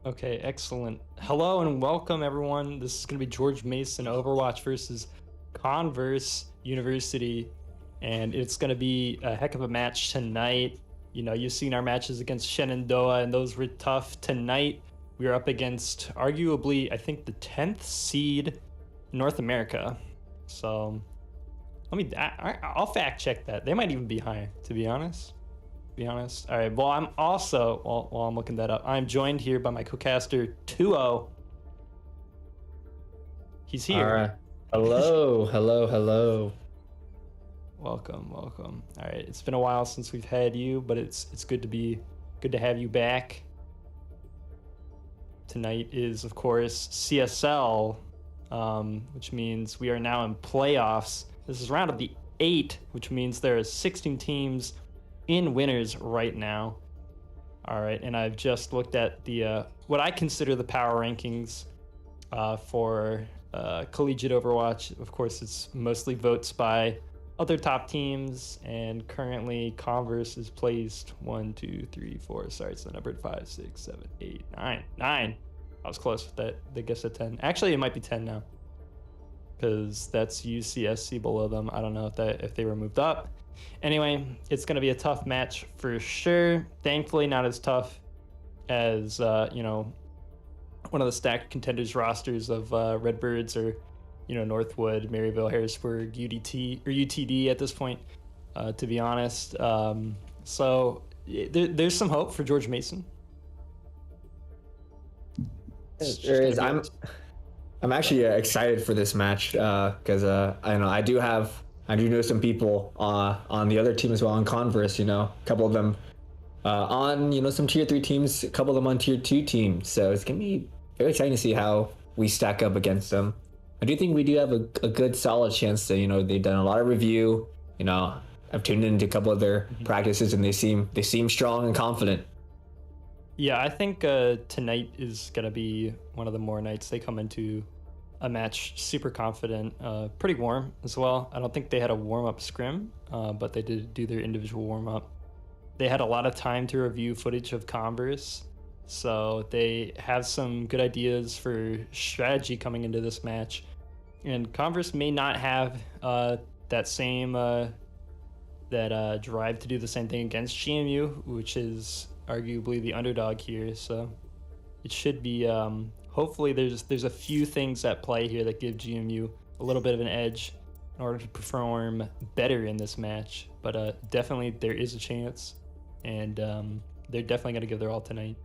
Okay, excellent. Hello and welcome everyone. This is going to be George Mason Overwatch versus Converse University, and it's going to be a heck of a match tonight. You know, you've seen our matches against Shenandoah, and those were tough. Tonight, we are up against arguably, I think, the 10th seed North America. So, I'll fact check that. They might even be high, to be honest. All right, well, I'm also, while I'm looking that up, I'm joined here by my co-caster 2-0. He's here. All right. Hello, hello. Welcome. All right, it's been a while since we've had you, but it's good to have you back. Tonight is, of course, CSL, which means we are now in playoffs. This is round of the 8, which means there are 16 teams in winners right now. All right, and I've just looked at the what I consider the power rankings for collegiate Overwatch. Of course, it's mostly votes by other top teams, and currently Converse is placed 1, 2, 3, 4. Sorry, it's the numbered 5, 6, 7, 8, 9. I was close with that. I guess at 10. Actually, it might be 10 now, because that's UCSC below them. I don't know if they were moved up. Anyway, it's going to be a tough match for sure. Thankfully, not as tough as, one of the stacked contenders rosters of Redbirds or, Northwood, Maryville, Harrisburg, UTD at this point, to be honest. So there's some hope for George Mason. There is. I'm actually excited for this match because I do know some people on the other team as well on Converse. A couple of them on some tier 3 teams, a couple of them on tier 2 teams. So it's gonna be very exciting to see how we stack up against them. I do think we do have a good solid chance to they've done a lot of review. I've tuned into a couple of their practices and they seem strong and confident. Yeah, I think tonight is gonna be one of the more nights they come into a match super confident, pretty warm as well. I don't think they had a warm-up scrim, but they did do their individual warm-up. They had a lot of time to review footage of Converse, so they have some good ideas for strategy coming into this match. And Converse may not have that same drive to do the same thing against GMU, which is arguably the underdog here. So it should be hopefully there's a few things at play here that give GMU a little bit of an edge in order to perform better in this match. But definitely there is a chance, and they're definitely going to give their all tonight.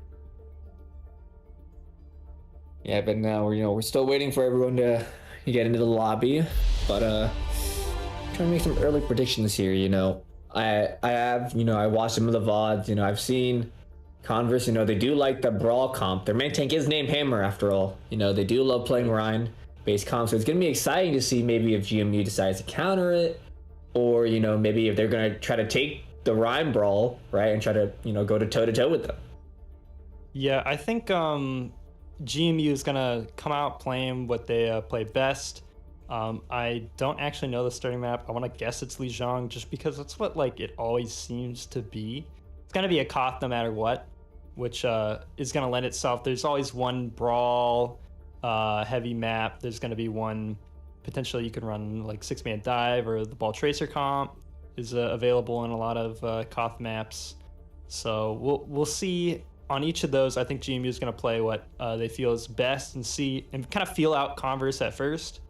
Yeah, but now we're still waiting for everyone to get into the lobby. But trying to make some early predictions here. I watched some of the VODs. I've seen Converse, they do like the brawl comp. Their main tank is named Hammer after all. They do love playing Rhine based comp. So it's going to be exciting to see maybe if GMU decides to counter it, or, maybe if they're going to try to take the Rhine brawl, right, and try to, go to toe to toe with them. Yeah, I think GMU is going to come out playing what they play best. I don't actually know the starting map. I want to guess it's Lijiang just because that's what it always seems to be. It's going to be a Koth no matter what, which is going to lend itself. There's always one brawl heavy map. There's going to be one potentially you can run 6-man dive, or the ball tracer comp is available in a lot of Koth maps. So we'll see on each of those. I think GMU is going to play what they feel is best and kind of feel out Converse at first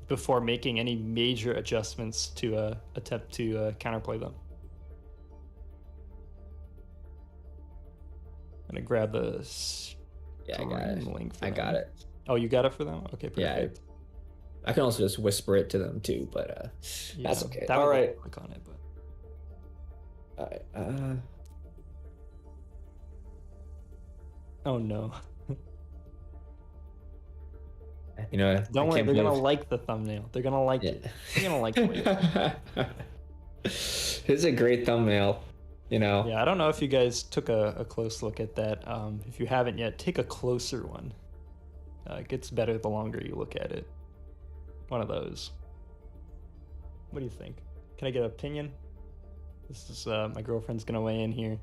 before making any major adjustments to attempt to counterplay them. I'm gonna grab the link for I got it. Oh, you got it for them? Okay, perfect. Yeah, I can also just whisper it to them too, but that's okay. All right. Click on it, but all right. Oh no. Don't worry, they're gonna like the thumbnail. They're gonna like it. They're gonna like it. This is a great thumbnail. Yeah, I don't know if you guys took a close look at that. If you haven't yet, take a closer one. It gets better the longer you look at it. One of those. What do you think? Can I get an opinion? This is my girlfriend's gonna weigh in here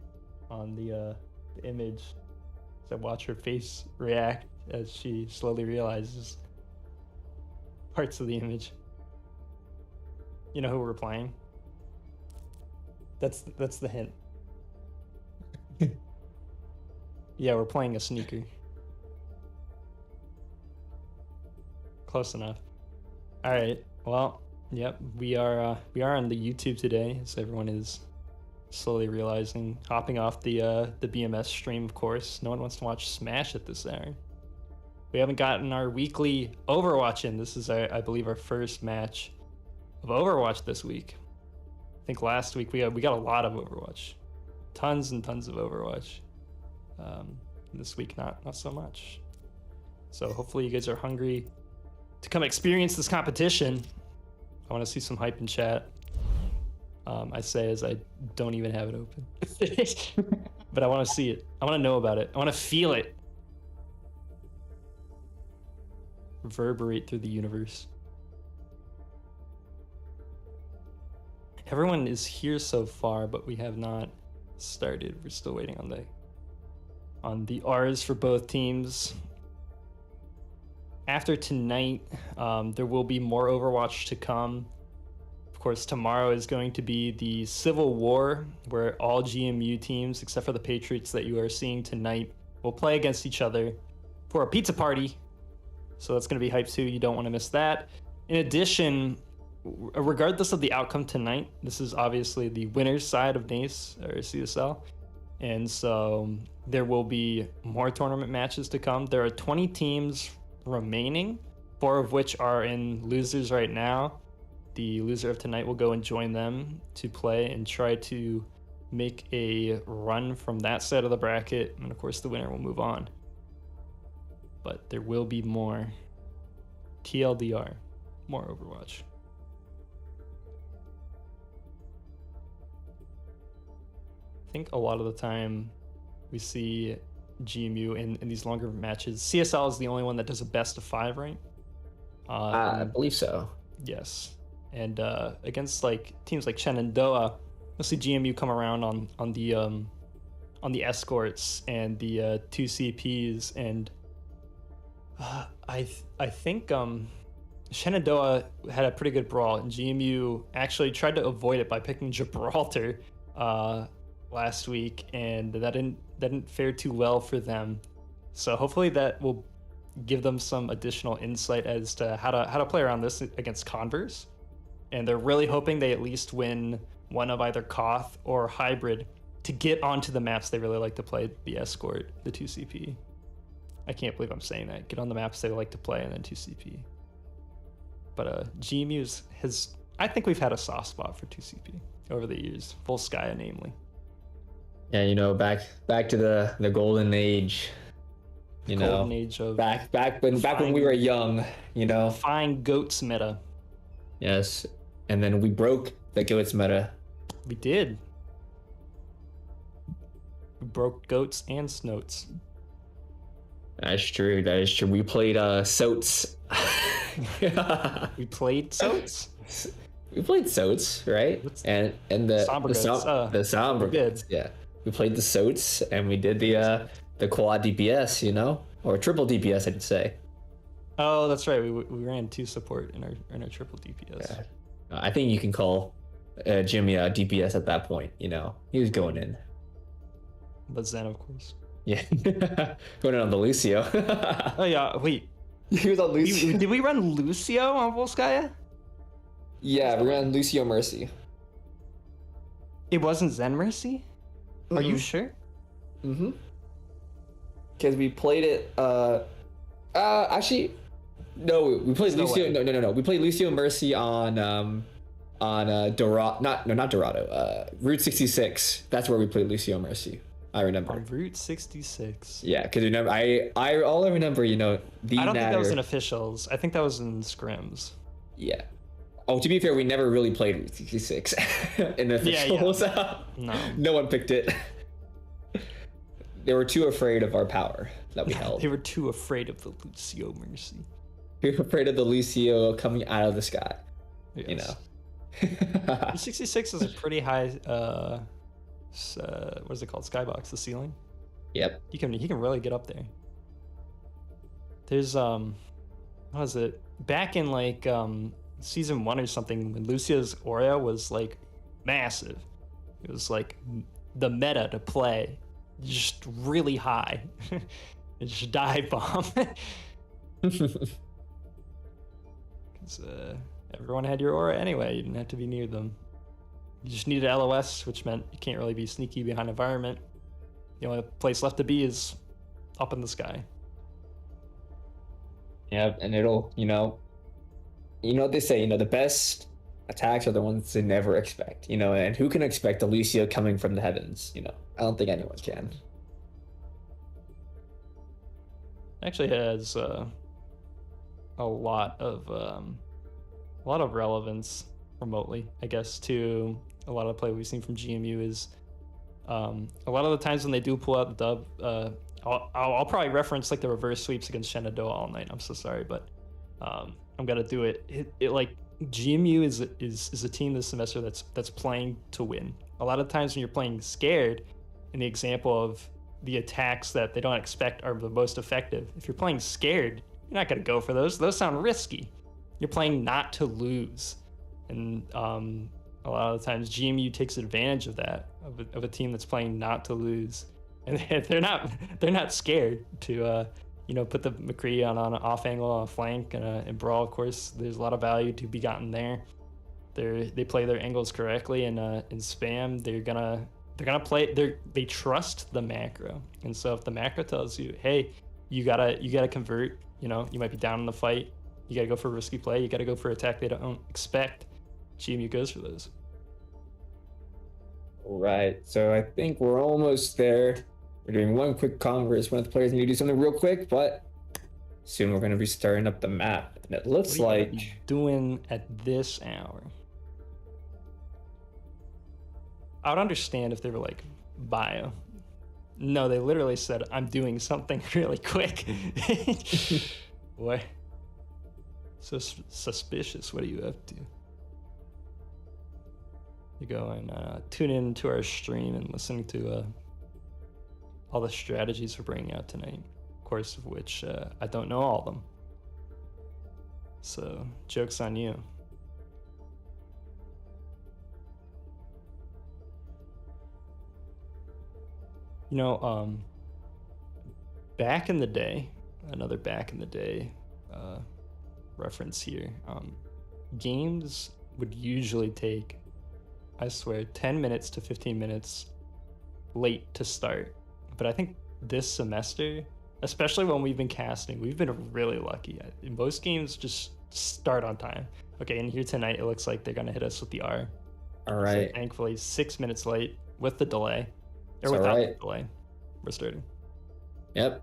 on the image. I watch her face react as she slowly realizes parts of the image. You know who we're playing? That's the hint. Yeah, we're playing a sneaker. Close enough. All right. Well, yep. We are on the YouTube today, as everyone is slowly realizing. Hopping off the BMS stream, of course. No one wants to watch Smash at this hour. We haven't gotten our weekly Overwatch in. This is, I believe, our first match of Overwatch this week. I think last week we got a lot of Overwatch, tons and tons of Overwatch. This week not so much. So hopefully you guys are hungry to come experience this competition. I want to see some hype in chat. I say as I don't even have it open. But I want to see it. I want to know about it. I want to feel it reverberate through the universe. Everyone is here so far, but we have not started. We're still waiting on the R's for both teams. After tonight, there will be more Overwatch to come. Of course, tomorrow is going to be the Civil War, where all GMU teams, except for the Patriots that you are seeing tonight, will play against each other for a pizza party. So that's going to be hype too. You don't want to miss that. In addition, regardless of the outcome tonight, this is obviously the winner's side of NACE or CSL. And so there will be more tournament matches to come. There are 20 teams remaining, 4 of which are in losers right now. The loser of tonight will go and join them to play and try to make a run from that side of the bracket. And of course, the winner will move on. But there will be more TLDR, more Overwatch. I think a lot of the time we see GMU in these longer matches. CSL is the only one that does a best of 5, right? I believe so. Yes. And against like teams like Shenandoah, you'll see GMU come around on the escorts and the 2 CPs, and I think Shenandoah had a pretty good brawl, and GMU actually tried to avoid it by picking Gibraltar last week, and that didn't fare too well for them. So hopefully that will give them some additional insight as to how to play around this against Converse. And they're really hoping they at least win one of either Koth or Hybrid to get onto the maps they really like to play, the Escort, the 2CP. I can't believe I'm saying that. Get on the maps they like to play and then 2CP. But GMU has, I think we've had a soft spot for 2CP over the years, Volskaya namely. Yeah, you know, back to the golden age. You know, golden age of back when we were young, you know. Fine goats meta. Yes. And then we broke the goats meta. We did. We broke goats and snoats. That's true. That is true. We played Soats. We played Soats? We played Soats, right? And the Sombra goats. Yeah. We played the Soats and we did the quad DPS, you know? Or triple DPS, I'd say. Oh, that's right. We ran 2 support in our triple DPS. Yeah. I think you can call Jimmy a DPS at that point, you know. He was going in. But Zen, of course. Yeah. Going in on the Lucio. Oh, yeah. Wait. He was on Lucio. Did we run Lucio on Volskaya? Yeah, we ran Lucio Mercy. It wasn't Zen Mercy? Mm-hmm. Are you sure? Mm-hmm. Because we played it, actually, no, we played Lucio. No. We played Lucio Mercy on Dorado. Not Dorado. Route 66. That's where we played Lucio Mercy. I remember. On Route 66. Yeah, because remember, all I remember, you know, I don't think that was in officials. I think that was in scrims. Yeah. Oh, to be fair, we never really played Route 66 in the officials. Yeah. No one picked it. They were too afraid of our power that we held. They were too afraid of the Lucio Mercy. We were afraid of the Lucio coming out of the sky. Yes. You know. 66 is a pretty high, what is it called? Skybox, the ceiling? Yep. He can really get up there. There's what was it? Back in like season 1 or something, when Lucia's aura was like massive. It was like the meta to play just really high. Just dive bomb. Because everyone had your aura anyway. You didn't have to be near them. You just needed LOS, which meant you can't really be sneaky behind environment. The only place left to be is up in the sky. Yeah, and it'll, what they say, the best attacks are the ones they never expect, and who can expect Alicia coming from the heavens? I don't think anyone can. Actually has a lot of relevance remotely, I guess, to a lot of the play we've seen from GMU. Is a lot of the times when they do pull out the dub, I'll probably reference like the reverse sweeps against Shenandoah all night. I'm so sorry, but I'm gonna do it. It like GMU is a team this semester that's playing to win. A lot of times when you're playing scared, in the example of the attacks that they don't expect are the most effective, if you're playing scared, you're not gonna go for those. Those sound risky. You're playing not to lose, and a lot of the times GMU takes advantage of that, of a team that's playing not to lose, and they're not scared to put the McCree on an off angle, on a flank, and brawl. Of course, there's a lot of value to be gotten there. They play their angles correctly, and in spam they're gonna play. They trust the macro, and so if the macro tells you, hey, you gotta convert, you might be down in the fight, you gotta go for a risky play, you gotta go for attack they don't expect, GMU goes for those. All right, so I think we're almost there. We're doing one quick Converse. One of the players need to do something real quick, but soon we're going to be starting up the map. And it looks like... What are you doing at this hour? I would understand if they were like, bio. No, they literally said, I'm doing something really quick. What? So suspicious. What are you up to? You go and tune in to our stream and listen to all the strategies we're bringing out tonight, of course of which I don't know all of them. So, joke's on you. Back in the day, another back in the day reference here, games would usually take, I swear, 10 minutes to 15 minutes late to start. But I think this semester, especially when we've been casting, we've been really lucky. In most games, just start on time. Okay, and here tonight, it looks like they're going to hit us with the R. All right. So thankfully, 6 minutes late with the delay. Or without the delay. We're starting. Yep.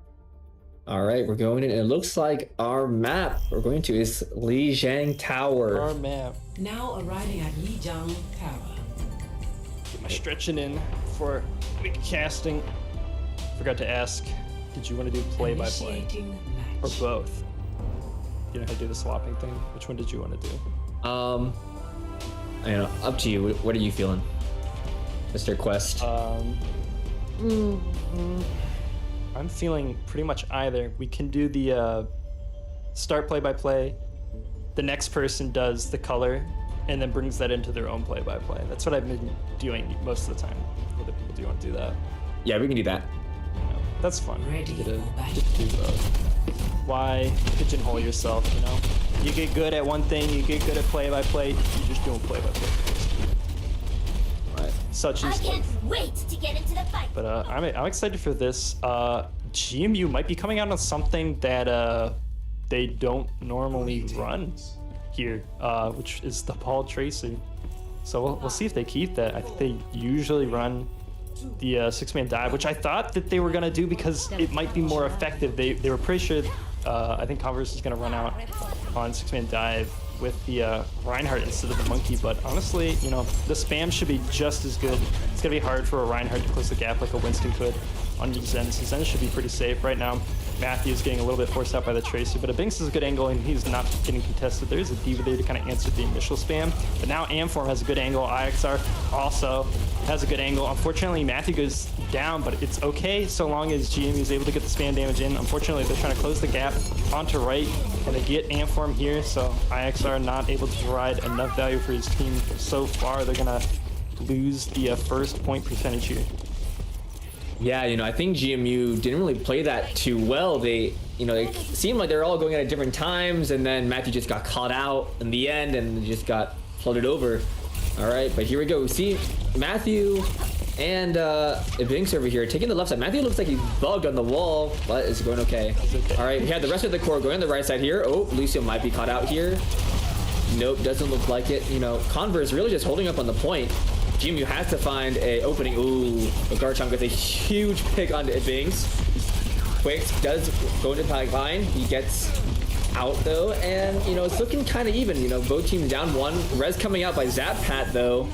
All right, we're going in. It looks like our map we're going to is Lijiang Tower. Our map. Now arriving at Lijiang Tower. Get my stretching in for week casting. Forgot to ask, did you want to do play-by-play? Or both? You know how to do the swapping thing? Which one did you want to do? Up to you. What are you feeling, Mr. Quest? I'm feeling pretty much either. We can do the start play-by-play. The next person does the color and then brings that into their own play-by-play. That's what I've been doing most of the time. Other people do want to do that. Yeah, we can do that. That's fun. Get to do both. Why pigeonhole yourself, You get good at one thing, you get good at play-by-play, you're just doing play-by-play. Right. Such is life. I can't wait to get into the fight. But I'm excited for this. GMU might be coming out on something that they don't normally run here, which is the ball tracing. So we'll see if they keep that. I think they usually run the six-man dive, which I thought that they were gonna do because it might be more effective. They were pretty sure. I think Converse is gonna run out on six-man dive with the Reinhardt instead of the monkey. But honestly, the spam should be just as good. It's gonna be hard for a Reinhardt to close the gap like a Winston could on Zen. So Zen should be pretty safe right now. Matthew's getting a little bit forced out by the Tracer, but Ayyyyy is a good angle and he's not getting contested. There's a Diva there to kind of answer the initial spam, but now Amform has a good angle. IXR also has a good angle. Unfortunately, Matthew goes down, but it's okay so long as GMU is able to get the spam damage in. Unfortunately, they're trying to close the gap onto right, and they get Amform here, so IXR not able to provide enough value for his team so far. They're gonna lose the first point percentage here. Yeah, I think GMU didn't really play that too well. They seemed like they're all going at different times, and then Matthew just got caught out in the end and just got floated over. All right, but here we go. We see Matthew and Ayyyyy over here taking the left side. Matthew looks like he's bugged on the wall, but it's going okay. All right, we have the rest of the core going on the right side here. Oh, Lucio might be caught out here. Nope, doesn't look like it. Converse really just holding up on the point. GMU has to find a opening. Ooh, Garchomp gets a huge pick onto Ayyyyy. Quakes does go into the pipeline. He gets out though, and it's looking kind of even. Both teams down one. Res coming out by Zappat though.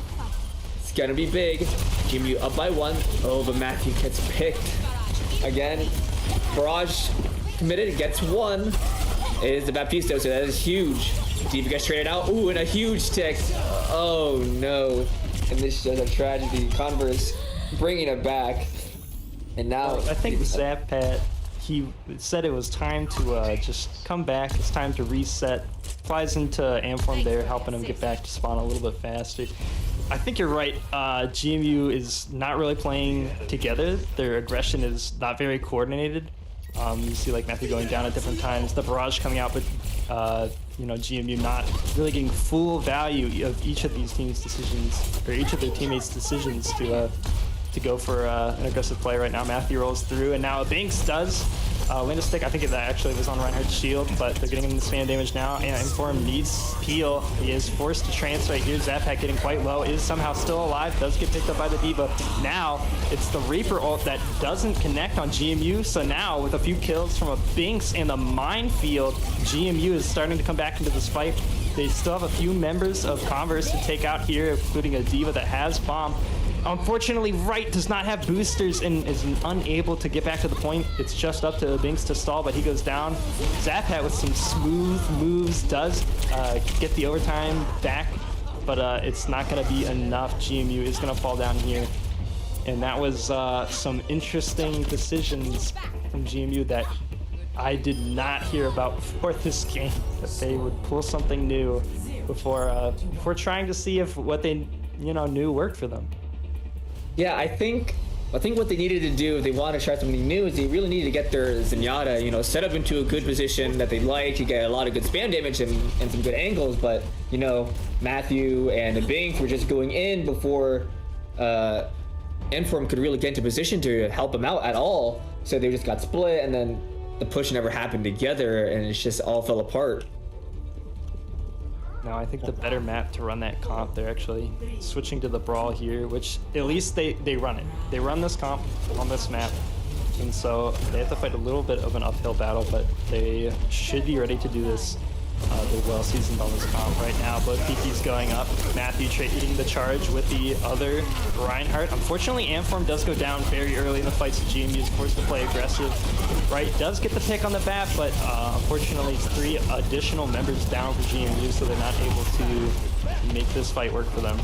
It's gonna be big. GMU up by one. Oh, but Matthew gets picked again. Barrage committed, gets one. It is the Baptisto, so that is huge. Diva gets traded out. Ooh, and a huge tick. Oh no. And this is a tragedy. Converse bringing it back, and now I think Zappat, he said it was time to just come back. It's time to reset. Flies into Amform there, helping him get back to spawn a little bit faster. I think you're right. GMU is not really playing together. Their aggression is not very coordinated. You see like Matthew going down at different times. The barrage coming out, but GMU not really getting full value of each of these teams' decisions, or each of their teammates' decisions to go for an aggressive play right now. Matthew rolls through, and now Banks does land a stick. I think that actually was on Reinhardt's shield, but they're getting him the spam damage now, and Inform needs peel. He is forced to trance right here. Zappat getting quite low, is somehow still alive, does get picked up by the Diva. Now, it's the Reaper ult that doesn't connect on GMU, so now with a few kills from a Binks and the minefield, GMU is starting to come back into this fight. They still have a few members of Converse to take out here, including a Diva that has bomb. Unfortunately, Wright does not have boosters and is unable to get back to the point. It's just up to Binks to stall, but he goes down. Zappat with some smooth moves does get the overtime back, but it's not going to be enough. GMU is going to fall down here. And that was some interesting decisions from GMU that I did not hear about before this game, that they would pull something new before trying to see if what they knew worked for them. Yeah, I think what they needed to do if they want to try something new is they really needed to get their Zenyatta, set up into a good position that they like to get a lot of good spam damage and some good angles. But Matthew and Ayyyyy were just going in before Inform could really get into position to help them out at all. So they just got split, and then the push never happened together, and it just all fell apart. No, I think the better map to run that comp, they're actually switching to the Brawl here, which at least they run it. They run this comp on this map, and so they have to fight a little bit of an uphill battle, but they should be ready to do this. They're well seasoned on this comp right now. Both PP's going up. Matthew trading the charge with the other Reinhardt. Unfortunately, Amform does go down very early in the fight, so GMU is forced to play aggressive. Right, does get the pick on the bat, but unfortunately, 3 additional members down for GMU, so they're not able to make this fight work for them.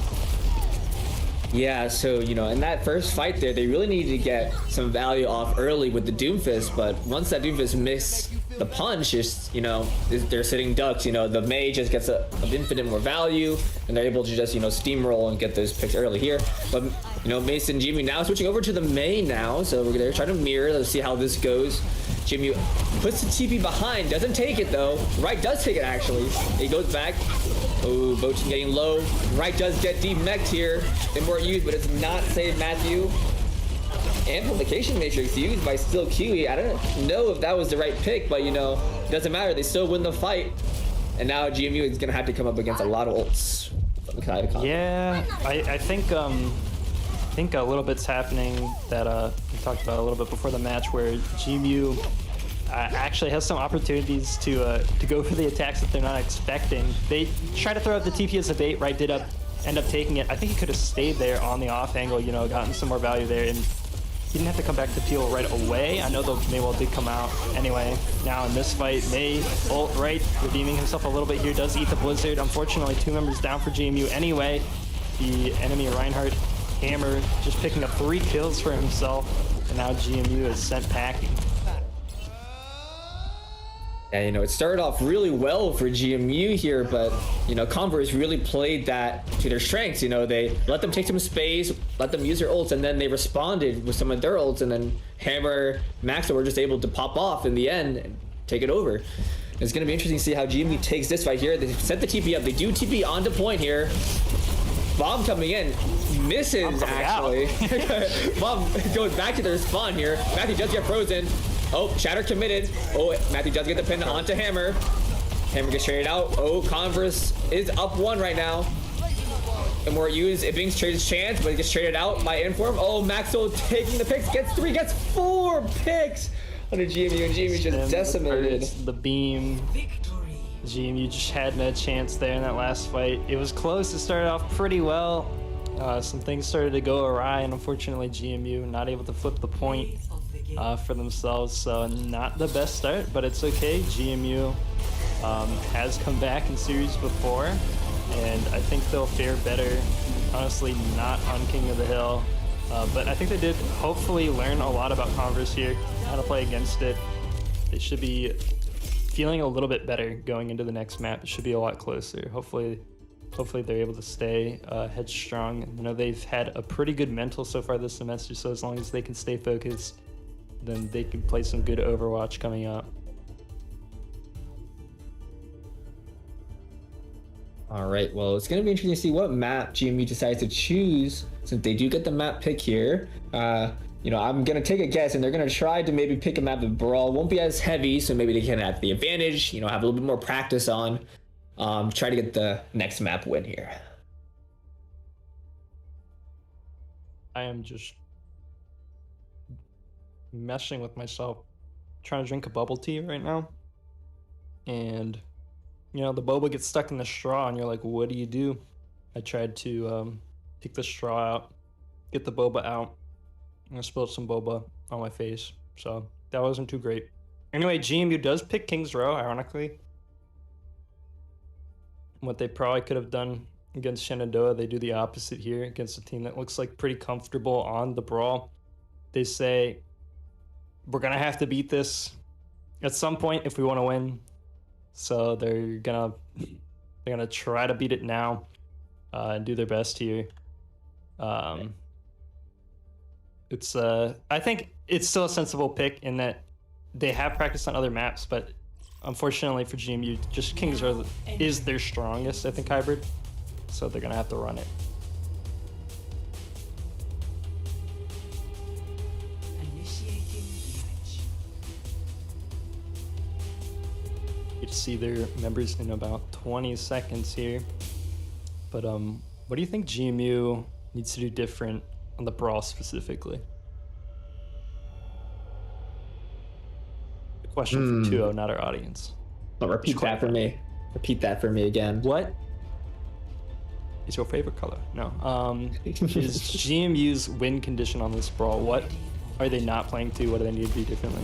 Yeah, so, in that first fight there, they really needed to get some value off early with the Doomfist, but once that Doomfist missed the punch, they're sitting ducks. The Mage just gets an infinite more value, and they're able to just, steamroll and get those picks early here. But, Mason GMU now switching over to the main now, so they're trying to mirror. Let's see how this goes. GMU puts the TP behind, doesn't take it though. Wright does take it actually. He goes back. Oh, Bochin getting low. Wright does get demeched here. Import used, but it's not saved Matthew. Amplification Matrix used by Still Kiwi. I don't know if that was the right pick, but it doesn't matter. They still win the fight. And now GMU is gonna have to come up against a lot of ults. Yeah, I think a little bit's happening that we talked about a little bit before the match, where GMU actually has some opportunities to go for the attacks that they're not expecting. They try to throw out the TP as a bait. Right, end up taking it. I think he could have stayed there on the off angle, gotten some more value there, and He didn't have to come back to peel right away. I know the Maywell did come out anyway. Now in this fight, May ult right, redeeming himself a little bit here, does eat the Blizzard. Unfortunately, 2 members down for GMU anyway. The enemy Reinhardt Hammer just picking up 3 kills for himself, and now GMU is sent packing. Yeah, you know, it started off really well for GMU here, but, you know, Converse really played that to their strengths. You know, they let them take some space, let them use their ults, and then they responded with some of their ults, and then Hammer, Maxo were just able to pop off in the end and take it over. It's going to be interesting to see how GMU takes this fight here. They set the TP up. They do TP onto point here. Bomb coming in, misses actually. Bomb goes back to their spawn here. Matthew does get frozen. Oh, Shatter committed. Oh, Matthew does get the pin onto Hammer. Hammer gets traded out. Oh, Converse is up 1 right now. And more used. It brings trades chance, but it gets traded out by Inform. Oh, Maxwell taking the picks. Gets 3, gets 4 picks under GMU, and GMU just decimated. The beam. GMU just had no chance there in that last fight. It was close. It started off pretty well. Some things started to go awry, and unfortunately GMU not able to flip the point for themselves. So not the best start, but it's okay. GMU has come back in series before, and I think they'll fare better. Honestly, not on King of the Hill, but I think they did hopefully learn a lot about Converse here, how to play against it. They should be feeling a little bit better going into the next map. It should be a lot closer. Hopefully they're able to stay headstrong. You know, they've had a pretty good mental so far this semester, so as long as they can stay focused, then they can play some good Overwatch coming up. All right, well, it's going to be interesting to see what map GMU decides to choose, since they do get the map pick here. You know, I'm going to take a guess, and they're going to try to maybe pick a map that Brawl won't be as heavy, so maybe they can have the advantage, you know, have a little bit more practice on, try to get the next map win here. I am just messing with myself, trying to drink a bubble tea right now, and you know, the boba gets stuck in the straw, and you're like, what do? I tried to take the straw out, get the boba out, and I spilled some boba on my face, so that wasn't too great. Anyway, GMU does pick King's Row, ironically. What they probably could have done against Shenandoah, they do the opposite here against a team that looks like pretty comfortable on the Brawl. They say, we're gonna have to beat this at some point if we want to win. So they're gonna try to beat it now and do their best here. I think it's still a sensible pick in that they have practiced on other maps, but unfortunately for GMU, just King's Row is their strongest, I think, hybrid. So they're gonna have to run it. You get to see their members in about 20 seconds here. But what do you think GMU needs to do different on the Brawl specifically? The question for 2-0, not our audience. But repeat that for me. Repeat that for me again. What is your favorite color? No. Is GMU's win condition on this Brawl? What are they not playing to? What do they need to do differently?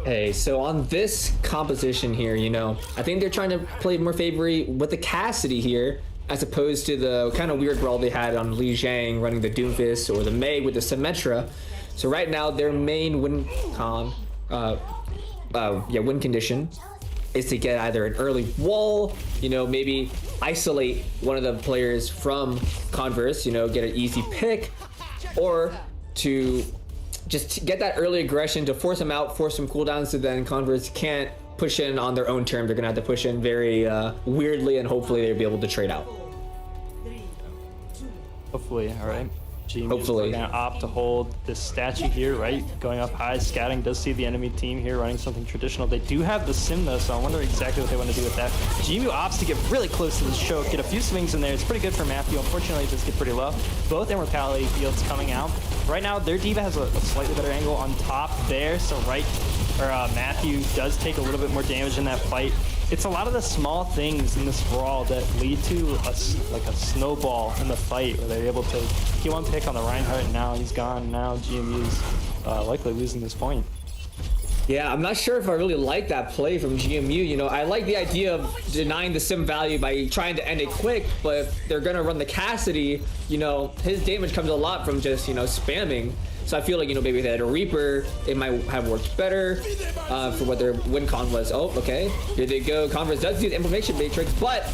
Hey, so on this composition here, you know, I think they're trying to play more favorably with the Cassidy here, as opposed to the kind of weird role they had on Li Zhang running the Doomfist, or the Mei with the Symmetra. So right now, their main win condition is to get either an early wall, you know, maybe isolate one of the players from Converse, you know, get an easy pick, or to just get that early aggression to force them out, force some cooldowns, so then Converse can't push in on their own term. They're gonna have to push in very weirdly, and hopefully they'll be able to trade out. Hopefully, all right. Hopefully. Gonna opt to hold this statue here, right? Going up high, scouting, does see the enemy team here running something traditional. They do have the sim though, so I wonder exactly what they want to do with that. GMU opts to get really close to the choke, get a few swings in there. It's pretty good for Matthew. Unfortunately, it does get pretty low. Both immortality fields coming out. Right now, their D.Va has a slightly better angle on top there, so right Matthew does take a little bit more damage in that fight. It's a lot of the small things in this brawl that lead to a snowball in the fight where they're able to get one pick on the Reinhardt, and now he's gone. Now GMU's likely losing this point. Yeah, I'm not sure if I really like that play from GMU. You know, I like the idea of denying the sim value by trying to end it quick, but if they're gonna run the Cassidy, you know, his damage comes a lot from just, you know, spamming. So I feel like, you know, maybe if they had a Reaper, it might have worked better for what their win con was. Oh, okay, here they go. Converse does use Inflammation Matrix, but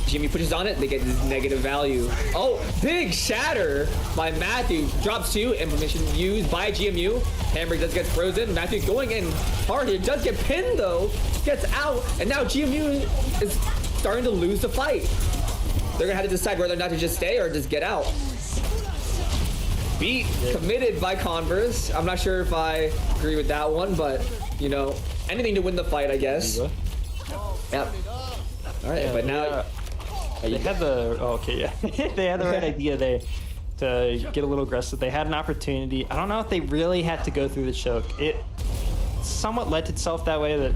GMU pushes on it, they get this negative value. Oh, big shatter by Matthew. Drops 2, Inflammation used by GMU. Hammer does get frozen. Matthew going in hard here. Does get pinned though. Gets out. And now GMU is starting to lose the fight. They're gonna have to decide whether or not to just stay or just get out. Beat committed by Converse. I'm not sure if I agree with that one, but you know, anything to win the fight, I guess. Yep. All right, but now they had the they had the right idea there to get a little aggressive. They had an opportunity. I don't know if they really had to go through the choke. It somewhat led itself that way that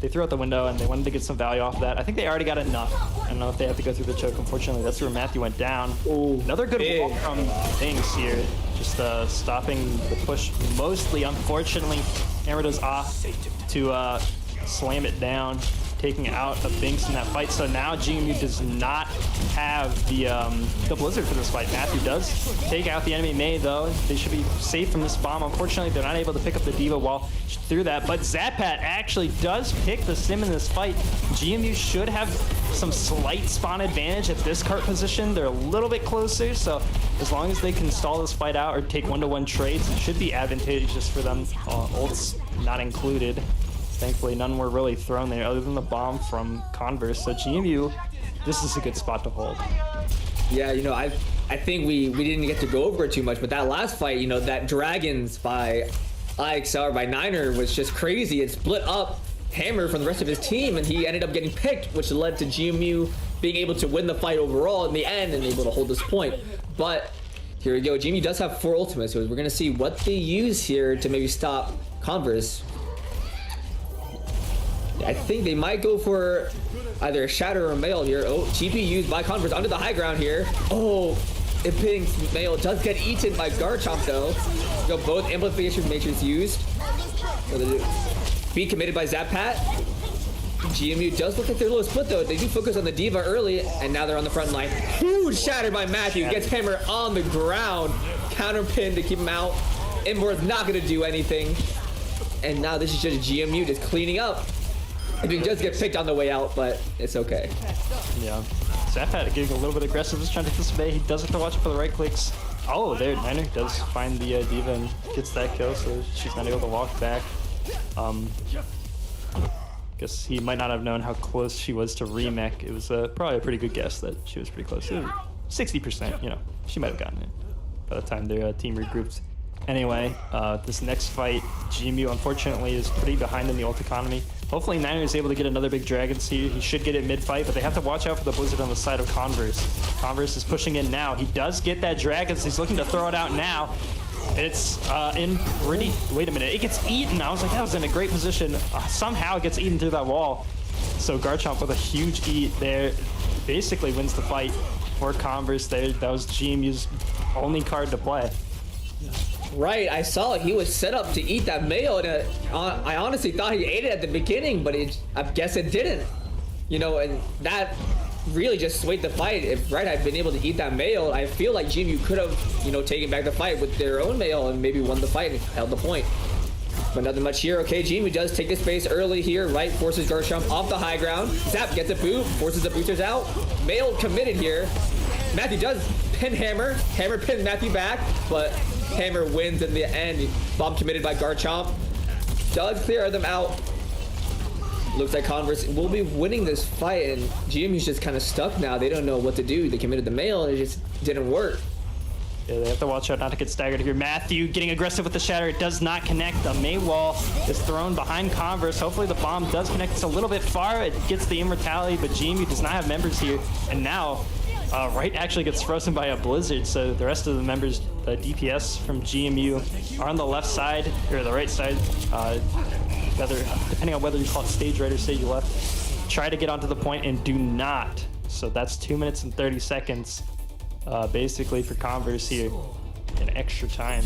they threw out the window and they wanted to get some value off of that. I think they already got enough. I don't know if they had to go through the choke. Unfortunately, that's where Matthew went down. Ooh, another good wall from things here. Just stopping the push mostly. Unfortunately, Hammer does off to slam it down, taking out a Binks in that fight. So now GMU does not have the Blizzard for this fight. Matthew does take out the enemy Mei though. They should be safe from this bomb. Unfortunately, they're not able to pick up the Diva while through that, but Zappat actually does pick the sim in this fight. GMU should have some slight spawn advantage at this cart position. They're a little bit closer, so as long as they can stall this fight out or take one-to-one trades, it should be advantageous for them. Ults not included. Thankfully, none were really thrown there other than the bomb from Converse. So GMU, this is a good spot to hold. Yeah, you know, I think we didn't get to go over it too much, but that last fight, you know, that Dragons by IXR by Niner was just crazy. It split up Hammer from the rest of his team, and he ended up getting picked, which led to GMU being able to win the fight overall in the end and able to hold this point. But here we go. GMU does have 4 ultimates, so we're going to see what they use here to maybe stop Converse. I think they might go for either a Shatter or a Mail here. Oh, GP used by Converse under the high ground here. Oh, it pings Mail. Does get eaten by Garchomp though. Go both Amplification Matrix used. Beat committed by Zappat. GMU does look like they're a little split though. They do focus on the Diva early, and now they're on the front line. Huge shatter by Matthew. Gets Hammer on the ground. Counter pin to keep him out. Inboard's not going to do anything. And now this is just GMU just cleaning up. He does get picked on the way out, but it's okay. Yeah. Zappat getting a little bit aggressive, just trying to disobey. He does have to watch for the right clicks. Oh, there, Niner does find the Diva and gets that kill, so she's not able to walk back. Guess he might not have known how close she was to remech. It was probably a pretty good guess that she was pretty close. 60%, you know, she might have gotten it by the time their team regrouped. Anyway, this next fight, GMU unfortunately is pretty behind in the ult economy. Hopefully Niner is able to get another big Dragon Seed. He should get it mid-fight, but they have to watch out for the Blizzard on the side of Converse. Converse is pushing in now. He does get that Dragon, so he's looking to throw it out now. It's in pretty... Wait a minute, it gets eaten. I was like, that was in a great position. Somehow it gets eaten through that wall. So Garchomp with a huge eat there basically wins the fight for Converse there. That was GMU's only card to play. Right, I saw it. He was set up to eat that Mayo, and I honestly thought he ate it at the beginning, but I guess it didn't. You know, and that really just swayed the fight. If Wright had been able to eat that Mayo, I feel like GMU could have, you know, taken back the fight with their own Mayo and maybe won the fight and held the point. But nothing much here. Okay, GMU does take the space early here. Wright forces Garchomp off the high ground. Zap gets a boot, forces the boosters out. Mayo committed here. Matthew does pin Hammer. Hammer pins Matthew back, but Hammer wins in the end. Bomb committed by Garchomp. Does clear them out. Looks like Converse will be winning this fight, and GMU's just kind of stuck now. They don't know what to do. They committed the Mail, and it just didn't work. Yeah, they have to watch out not to get staggered here. Matthew getting aggressive with the shatter. It does not connect. The Mei wall is thrown behind Converse. Hopefully the bomb does connect. It's a little bit far. It gets the immortality, but GMU does not have members here. And now Wright actually gets frozen by a Blizzard, so the rest of the members the DPS from GMU are on the left side or the right side, depending on whether you call it stage right or stage left. Try to get onto the point and do not. So that's 2 minutes and 30 seconds, basically for Converse here, in extra time.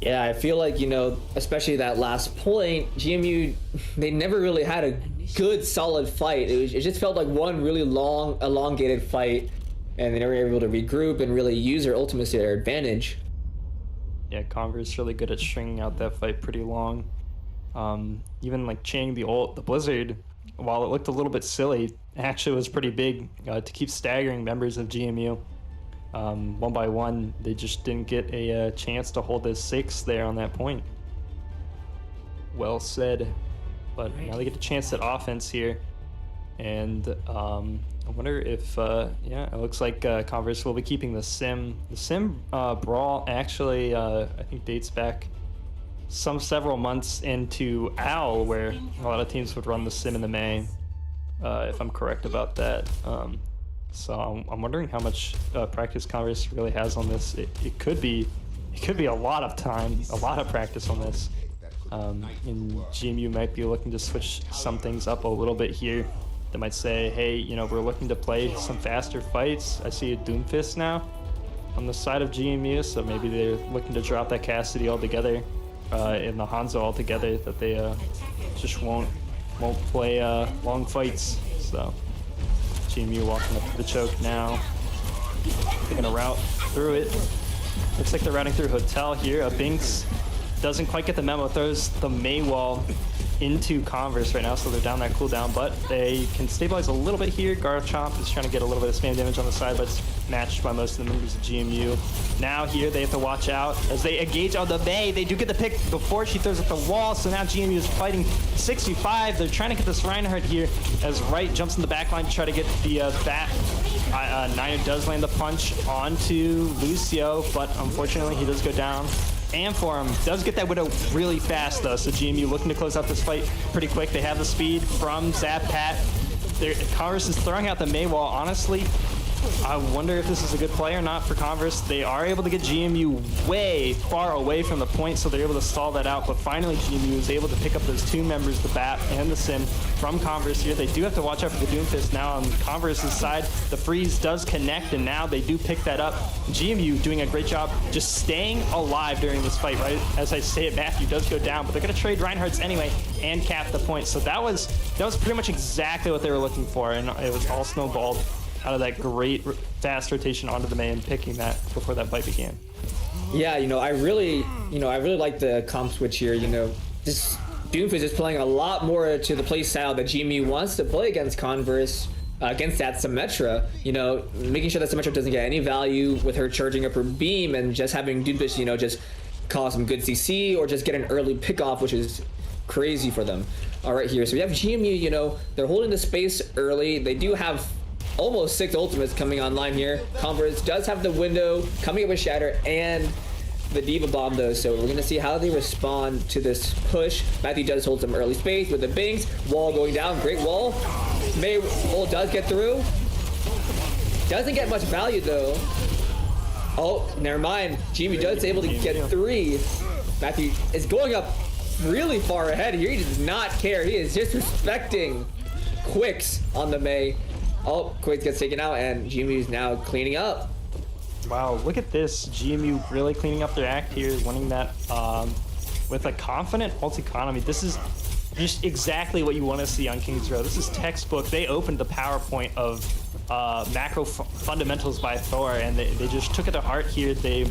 Yeah, I feel like, you know, especially that last point, GMU, they never really had a good solid fight. It just felt like one really long, elongated fight, and they never were able to regroup and really use their ultimates to their advantage. Yeah, Converse really good at stringing out that fight pretty long. Even like chaining the Blizzard, while it looked a little bit silly, it actually was pretty big to keep staggering members of GMU. One by one, they just didn't get a chance to hold this 6 there on that point. Well said. But now they get a chance at offense here. And I wonder if, yeah, it looks like Converse will be keeping the Sim. The Sim brawl actually, I think, dates back several months into OWL, where a lot of teams would run the Sim in the May, if I'm correct about that. So I'm wondering how much practice Converse really has on this. It could be a lot of time, a lot of practice on this. And GMU might be looking to switch some things up a little bit here. They might say, hey, you know, we're looking to play some faster fights. I see a Doomfist now on the side of GMU, so maybe they're looking to drop that Cassidy altogether, and the Hanzo altogether, that they just won't play long fights. So GMU walking up to the choke now. They're gonna route through it. Looks like they're routing through Hotel here. Binks doesn't quite get the memo, throws the May wall into Converse right now, so they're down that cooldown, but they can stabilize a little bit here. Garchomp is trying to get a little bit of spam damage on the side, but it's matched by most of the members of GMU. Now here they have to watch out as they engage on the May. They do get the pick before she throws at the wall, so now GMU is fighting 65. They're trying to get this Reinhardt here as Wright jumps in the back line to try to get the bat. Niner does land the punch onto Lucio, but unfortunately he does go down. Amform does get that Widow really fast though, so GMU looking to close out this fight pretty quick. They have the speed from Zap Pat. Converse is throwing out the May wall. Honestly, I wonder if this is a good play or not for Converse. They are able to get GMU way far away from the point, so they're able to stall that out. But finally, GMU is able to pick up those 2 members, the Bat and the Sim, from Converse here. They do have to watch out for the Doomfist now on Converse's side. The freeze does connect, and now they do pick that up. GMU doing a great job just staying alive during this fight, right? As I say it, Matthew does go down, but they're going to trade Reinhardt's anyway and cap the point. So that was pretty much exactly what they were looking for, and it was all snowballed out of that great fast rotation onto the May and picking that before that fight began. Yeah, I really like the comp switch here. This Doomfist is playing a lot more to the play style that GMU wants to play against Converse, against that Symmetra. Making sure that Symmetra doesn't get any value with her charging up her beam and just having Doomfist, just cause some good CC or just get an early pick off, which is crazy for them. All right, here, so we have GMU. They're holding the space early. They do have almost 6 ultimates coming online here. Converse does have the window coming up with Shatter and the Diva Bomb though, so we're gonna see how they respond to this push. Matthew does hold some early space with the Binks. Wall going down, great wall. May wall does get through. Doesn't get much value though. Oh, never mind. GMU does able to get 3. Matthew is going up really far ahead here. He does not care. He is disrespecting Quicks on the May. Oh, Quicks gets taken out, and GMU is now cleaning up. Wow, look at this. GMU really cleaning up their act here, winning that with a confident ult economy. This is just exactly what you want to see on King's Row. This is textbook. They opened the PowerPoint of macro fundamentals by Thor, and they just took it to heart here. They,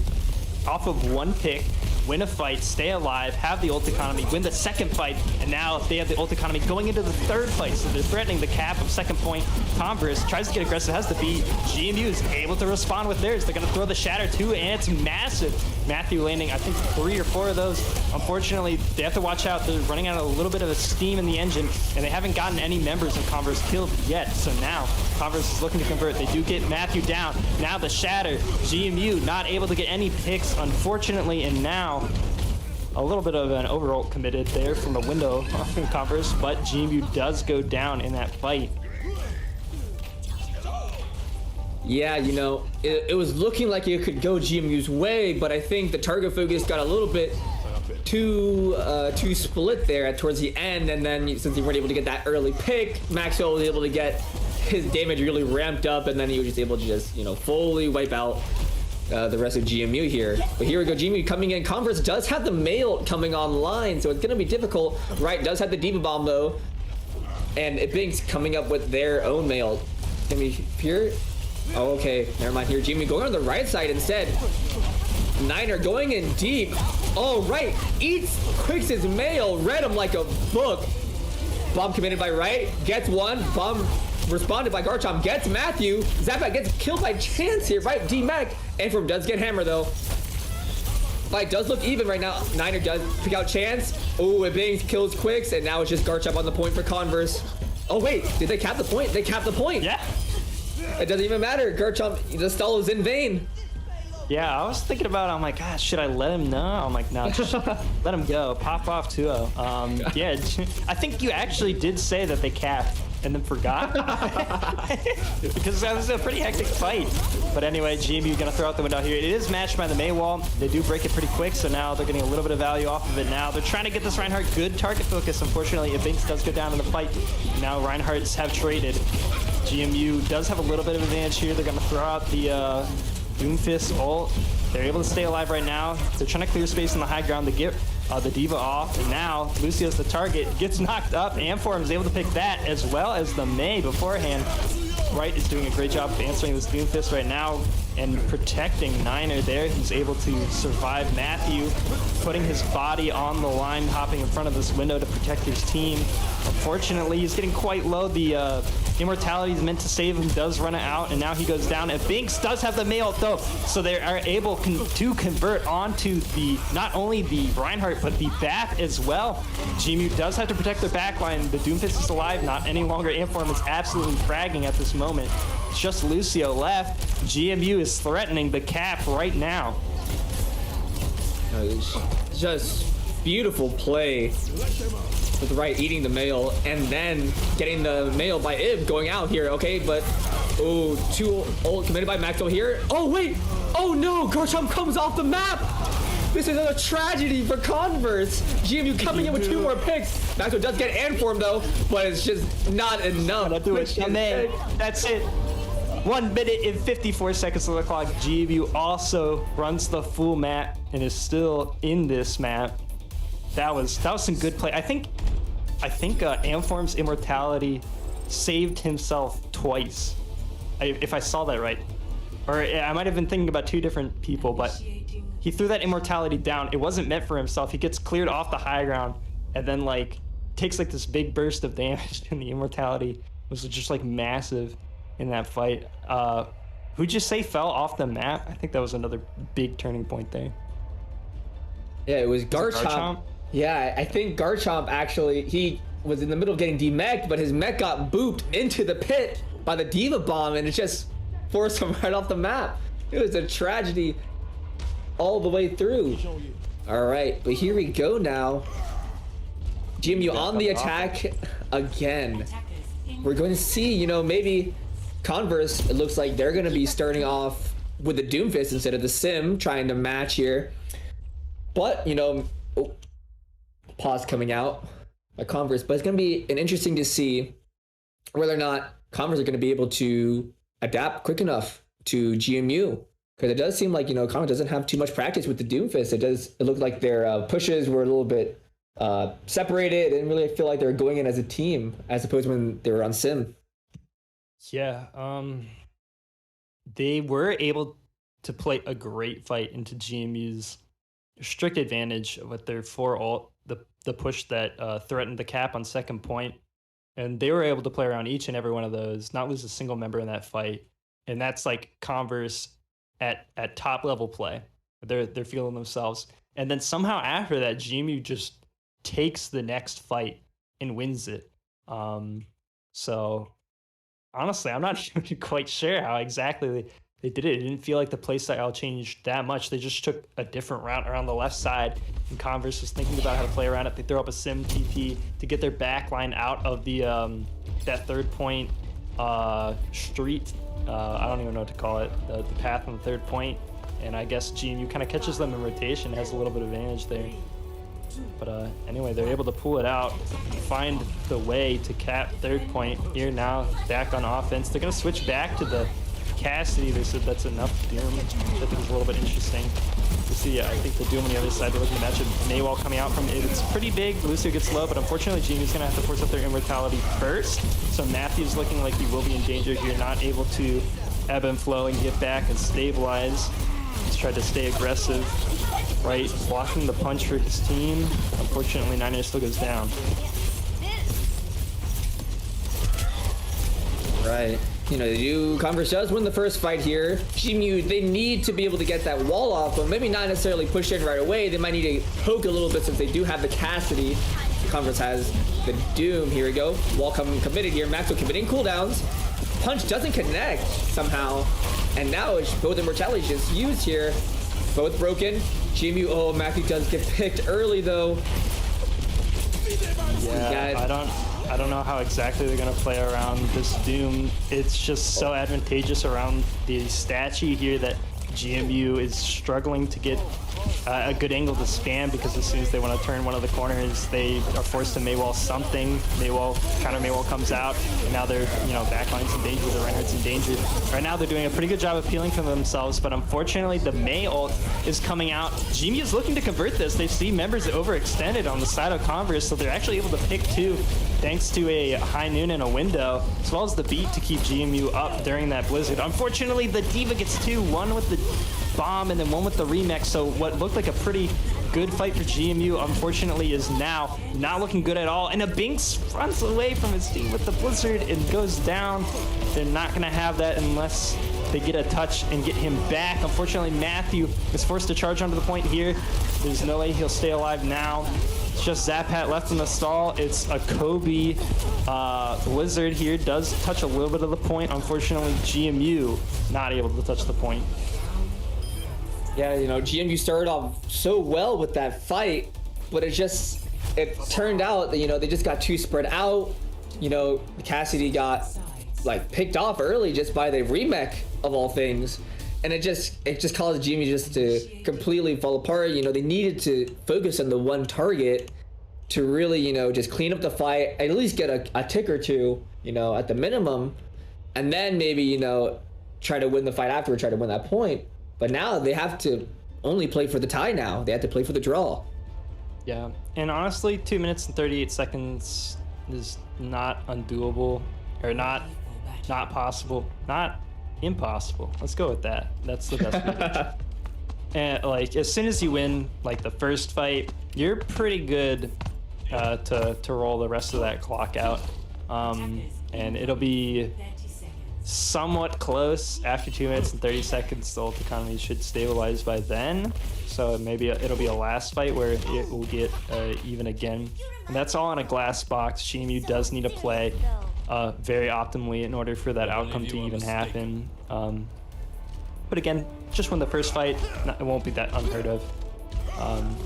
off of one pick, win a fight, stay alive, have the ult economy, win the second fight, and now they have the ult economy going into the third fight, so they're threatening the cap of second point. Converse tries to get aggressive, has the beat. GMU is able to respond with theirs. They're going to throw the Shatter too, and it's massive. Matthew landing, I think, 3 or 4 of those. Unfortunately, they have to watch out. They're running out of a little bit of steam in the engine, and they haven't gotten any members of Converse killed yet, so now Converse is looking to convert. They do get Matthew down. Now the Shatter. GMU not able to get any picks, unfortunately, and now a little bit of an overult committed there from the window from Converse, but GMU does go down in that fight. Yeah, you know, it was looking like it could go GMU's way, but I think the target focus got a little bit too split there towards the end, and then since he weren't able to get that early pick, Maxwell was able to get his damage really ramped up, and then he was just able to just, you know, fully wipe out the rest of GMU here. But here we go, GMU coming in. Converse does have the mail coming online, so it's gonna be difficult. Right, does have the Diva Bomb though, and Bink's coming up with their own mail. Can we hear? Oh, okay, never mind. Here, GMU going on the right side instead. Niner going in deep. Oh, right, eats Quicks' mail, read him like a book. Bomb committed by Right, gets one. Bomb responded by Garchomp, gets Matthew. Zappa gets killed by Chance here, right? D-Mac. Antform does get Hammer though. Fight does look even right now. Niner does pick out Chance. Oh, it Bing kills Quicks, and now it's just Garchomp on the point for Converse. Oh wait, did they cap the point? They capped the point. Yeah. It doesn't even matter. Garchomp, the stall is in vain. Yeah, I was thinking about it. I'm like, gosh, should I let him know? I'm like, no, just let him go. Pop off 2-0. Yeah, I think you actually did say that they capped and then forgot. Because that was a pretty hectic fight. But anyway, GMU gonna throw out the window here. It is matched by the May wall. They do break it pretty quick, so now they're getting a little bit of value off of it now. They're trying to get this Reinhardt good target focus. Unfortunately, if Binks does go down in the fight, now Reinhardt's have traded. GMU does have a little bit of advantage here. They're gonna throw out the Doomfist ult. They're able to stay alive right now. They're trying to clear space in the high ground to get the Diva off. And now Lucio's the target, gets knocked up. Amform is able to pick that as well as the May beforehand. Right is doing a great job of answering this Doomfist right now and protecting Niner there. He's able to survive Matthew, putting his body on the line, hopping in front of this window to protect his team. Unfortunately, he's getting quite low. The immortality is meant to save him, does run it out, and now he goes down. And Binks does have the mail though, so they are able to convert onto the not only the Reinhardt but the Bath as well. GMU does have to protect their backline. The Doomfist is alive, not any longer. Amform is absolutely fragging at this moment. It's just Lucio left. GMU is threatening the cap right now. It's just beautiful play with Right eating the mail and then getting the mail by Ib going out here. Okay, but oh, two ult committed by Maxwell here. Oh wait, oh no, Garchomp comes off the map. This is a tragedy for Converse. GMU coming in with 2 more picks. Maxwell does get Antform though, but it's just not enough. That's it. 1 minute and 54 seconds on the clock. GMU also runs the full map and is still in this map. That was some good play. I think Amform's immortality saved himself twice, if I saw that right. Or I might have been thinking about 2 different people, but he threw that immortality down. It wasn't meant for himself. He gets cleared off the high ground and then like takes like this big burst of damage, and the immortality was just like massive in that fight. Who'd you say fell off the map? I think that was another big turning point there. Yeah, it was Garchomp. Yeah, I think Garchomp actually, he was in the middle of getting demeched, but his mech got booped into the pit by the Diva Bomb, and it just forced him right off the map. It was a tragedy all the way through. All right, but here we go now. GMU on the attack again. We're going to see, you know, maybe Converse, it looks like they're going to be starting off with the Doomfist instead of the Sim, trying to match here. But, you know, pause coming out by Converse, but it's going to be interesting to see whether or not Converse are going to be able to adapt quick enough to GMU, because it does seem like, you know, Converse doesn't have too much practice with the Doomfist. It looked like their pushes were a little bit separated. It didn't really feel like they were going in as a team as opposed to when they were on Sim. Yeah, they were able to play a great fight into GMU's strict advantage with their 4 ult, the push that threatened the cap on second point, and they were able to play around each and every one of those, not lose a single member in that fight. And that's like Converse at top level play. They're feeling themselves, and then somehow after that, GMU just takes the next fight and wins it. So honestly, I'm not quite sure how exactly they did it. It didn't feel like the playstyle changed that much. They just took a different route around the left side, and Converse was thinking about how to play around it. They throw up a Sim TP to get their back line out of the that third point. street. I don't even know what to call it. The path on the third point. And I guess GMU kind of catches them in rotation, has a little bit of advantage there. But anyway, they're able to pull it out, find the way to cap third point. Here now, back on offense. They're going to switch back to the Cassidy. They said that's enough Doom. I think it's a little bit interesting. You see, I think the Doom on the other side, they're looking to match it. Maywall coming out from it. It's pretty big. Lucio gets low, but unfortunately, GMU's going to have to force up their immortality first. So Matthew's looking like he will be in danger here, not able to ebb and flow and get back and stabilize. He's tried to stay aggressive, right? Blocking the punch for his team. Unfortunately, Niner still goes down. Right. You know, Converse does win the first fight here. GMU, they need to be able to get that wall off, but maybe not necessarily push in right away. They might need to poke a little bit since they do have the Cassidy. Converse has the Doom. Here we go. Wall committed here. Maxwell committing cooldowns. Punch doesn't connect somehow. And now it's both immortalities just used here. Both broken. GMU, oh, Matthew does get picked early though. Yeah, I don't know how exactly they're gonna play around this Doom. It's just so advantageous around the statue here that GMU is struggling to get a good angle to spam, because as soon as they want to turn one of the corners, they are forced to Maywall something. Counter Maywall comes out, and now they're, backline's in danger, the Reinhardt's in danger. Right now they're doing a pretty good job of peeling for themselves, but unfortunately the May ult is coming out. GMU is looking to convert this. They see members overextended on the side of Converse, so they're actually able to pick two thanks to a high noon and a window, as well as the beat to keep GMU up during that blizzard. Unfortunately, the Diva gets two, one with the bomb and then one with the remix, so what looked like a pretty good fight for GMU, unfortunately, is now not looking good at all. And a Binks runs away from his team with the blizzard and goes down. They're not going to have that unless they get a touch and get him back. Unfortunately, Matthew is forced to charge onto the point here. There's no way he'll stay alive now. It's just Zaphat left in the stall. It's a Kobe. Blizzard here does touch a little bit of the point. Unfortunately, GMU not able to touch the point. Yeah, GMU started off so well with that fight, but it turned out that, they just got too spread out. Cassidy got picked off early just by the remake of all things. And it just caused GMU just to completely fall apart. They needed to focus on the one target to really, just clean up the fight, at least get a tick or two, at the minimum. And then maybe, try to win the fight afterward, try to win that point. But now they have to only play for the tie now. They have to play for the draw. Yeah, and honestly, 2 minutes and 38 seconds is not undoable, or not possible, not impossible. Let's go with that. That's the best way. And as soon as you win the first fight, you're pretty good to roll the rest of that clock out. And it'll be somewhat close after 2 minutes and 30 seconds. The ult economy should stabilize by then, so maybe it'll be a last fight where it will get even again. And that's all in a glass box. GMU does need to play very optimally in order for that outcome to even happen. But again, just win the first fight, it won't be that unheard of.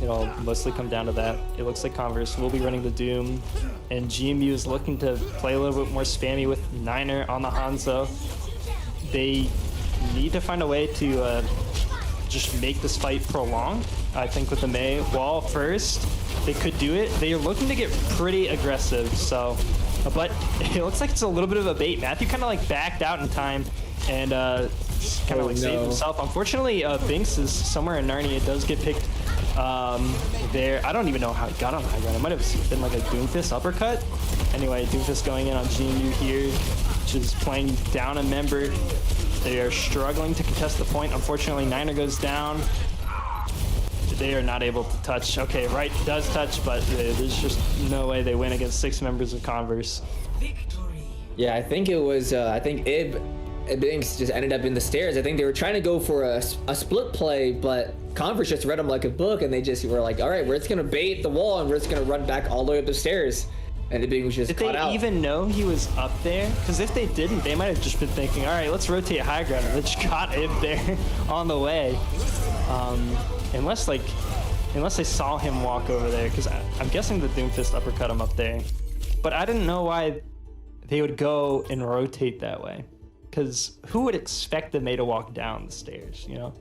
It'll mostly come down to that. It looks like Converse will be running the Doom, and GMU is looking to play a little bit more spammy with Niner on the Hanzo. They need to find a way to just make this fight prolonged. I think with the May wall first, they could do it. They are looking to get pretty aggressive, so, but it looks like it's a little bit of a bait. Matthew kind of backed out in time and kind of saved himself. Unfortunately, Binks is somewhere in Narnia. It does get picked there. I don't even know how he got on high ground. It might have been a Doomfist uppercut. Anyway, Doomfist going in on GMU here, which is playing down a member. They are struggling to contest the point. Unfortunately, Niner goes down. They are not able to touch. Okay, right does touch, but there's just no way they win against 6 members of Converse. Yeah, I think it was, Binks just ended up in the stairs. I think they were trying to go for a split play, but Converse just read them like a book, and they just were like, all right, we're just going to bait the wall, and we're just going to run back all the way up the stairs. And the Big was just caught out. Did they even know he was up there? Because if they didn't, they might have just been thinking, all right, let's rotate high ground, and they just got him there on the way. Unless they saw him walk over there, because I'm guessing the Doomfist uppercut him up there. But I didn't know why they would go and rotate that way. Because who would expect the May to walk down the stairs, you know?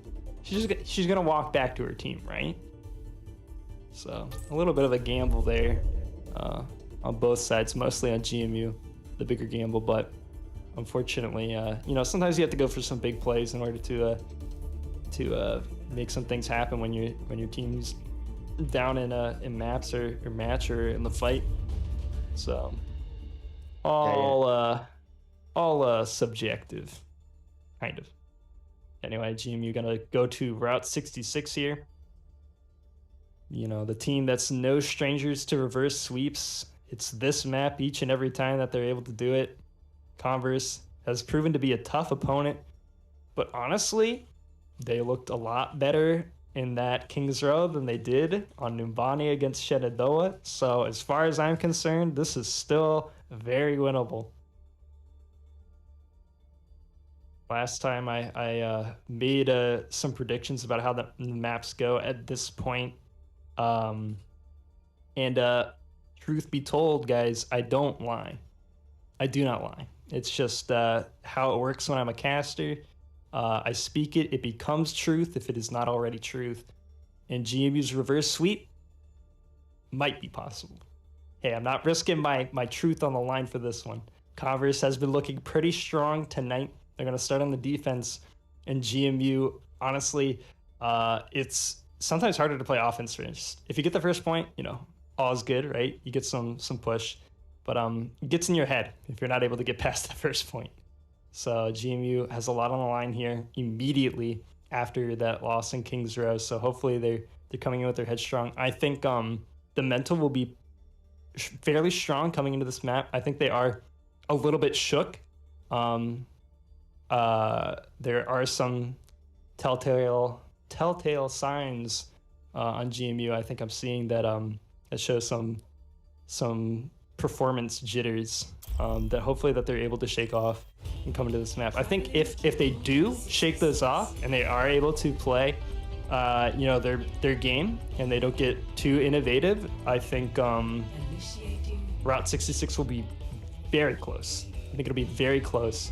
She's gonna walk back to her team, right? So a little bit of a gamble there on both sides, mostly on GMU, the bigger gamble. But unfortunately, you know, sometimes you have to go for some big plays in order to make some things happen when your team's down in maps or match or in the fight. So all subjective, kind of. Anyway, GMU gonna go to Route 66 here. You know, the team that's no strangers to reverse sweeps. It's this map each and every time that they're able to do it. Converse has proven to be a tough opponent, but honestly, they looked a lot better in that King's Row than they did on Numbani against Shenandoah. So as far as I'm concerned, this is still very winnable. Last time I made some predictions about how the maps go at this point. Truth be told, guys, I don't lie. I do not lie. It's just how it works when I'm a caster. I speak it, it becomes truth if it is not already truth. And GMU's reverse sweep might be possible. Hey, I'm not risking my truth on the line for this one. Converse has been looking pretty strong tonight. They're going to start on the defense. And GMU, honestly, it's sometimes harder to play offense first. If you get the first point, you know, all is good, right? You get some push. But it gets in your head if you're not able to get past the first point. So GMU has a lot on the line here immediately after that loss in King's Row. So hopefully they're coming in with their head strong. I think the mental will be fairly strong coming into this map. I think they are a little bit shook. There are some telltale signs on GMU. I think I'm seeing that that shows some performance jitters that hopefully that they're able to shake off and come into this map. I think if they do shake those off and they are able to play you know, their game and they don't get too innovative, I think Route 66 will be very close. I think it'll be very close,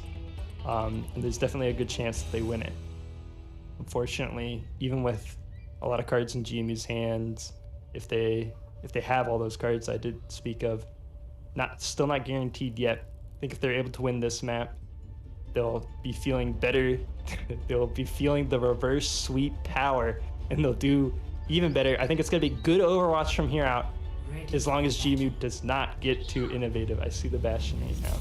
and there's definitely a good chance that they win it. Unfortunately, even with a lot of cards in GMU's hands, if they have all those cards I did speak of, still not guaranteed yet. I think if they're able to win this map, they'll be feeling better. They'll be feeling the reverse sweep power, and they'll do even better. I think it's going to be good Overwatch from here out, as long as GMU does not get too innovative. I see the Bastion right now,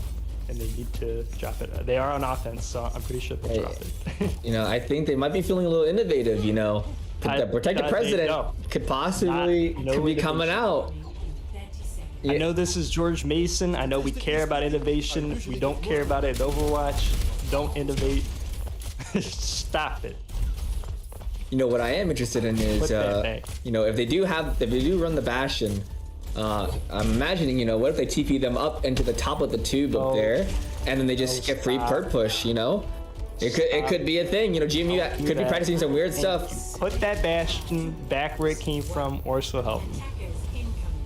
and they need to drop it. They are on offense, so I'm pretty sure they'll drop it. You know, I think they might be feeling a little innovative, you know. Protect the President could possibly be coming out. I know this is George Mason. I know we care about innovation. We don't care about it in Overwatch. Don't innovate. Stop it. You know what I am interested in is, you know, if they do run the Bastion, I'm imagining, you know, what if they TP them up into the top of the tube up there, and then they just get free perk push, you know? It could be a thing, you know. GMU could be practicing some weird stuff. Put that Bastion back where it came from, or so help me.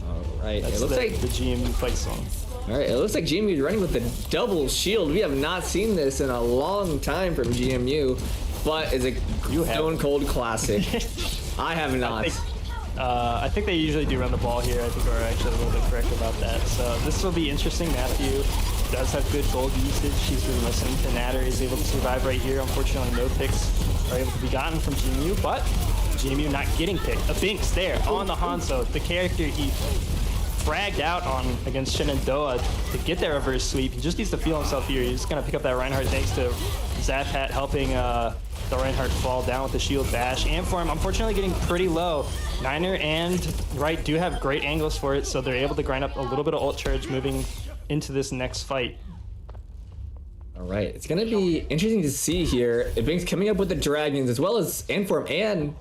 All right, That's it looks like the GMU fight song. All right, it looks like GMU is running with the double shield. We have not seen this in a long time from GMU, but it's a stone cold classic. I have not. I think they usually do run the ball here. I think we're actually a little bit correct about that. So this will be interesting. Matthew does have good gold usage. He's been listening to Natter. Is able to survive right here. Unfortunately, no picks are able to be gotten from GMU, but GMU not getting picked. A Binks there on the Hanzo, the character he fragged out on against Shenandoah to get that reverse sweep. He just needs to feel himself here. He's just gonna pick up that Reinhardt thanks to Zaphat helping the Reinhardt fall down with the shield bash. And for him, unfortunately getting pretty low. Niner and Wright do have great angles for it, so they're able to grind up a little bit of ult charge moving into this next fight. All right, it's gonna be interesting to see here. Binks coming up with the dragons, as well as Anform and